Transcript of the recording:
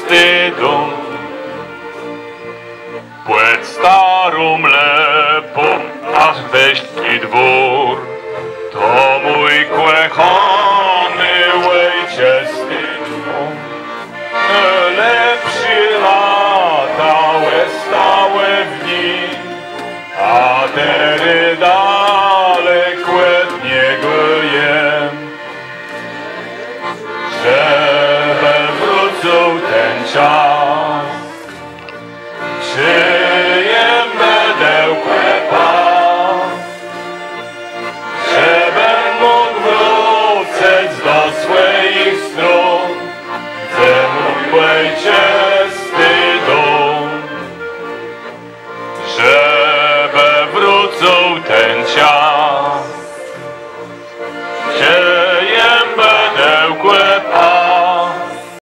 czysty dom. Płeć starą lepą, aż weźki dwór, to mój kłechany łejczysty dom. Lepszy latałe stałe w nim, a tery dalekłe od niego jem. Żeby wrócił ten czas, czyjem będę pas, żebym mógł wrócić do swoich stron, gdzie mój ojczysty dom. Żeby wrócił ten czas,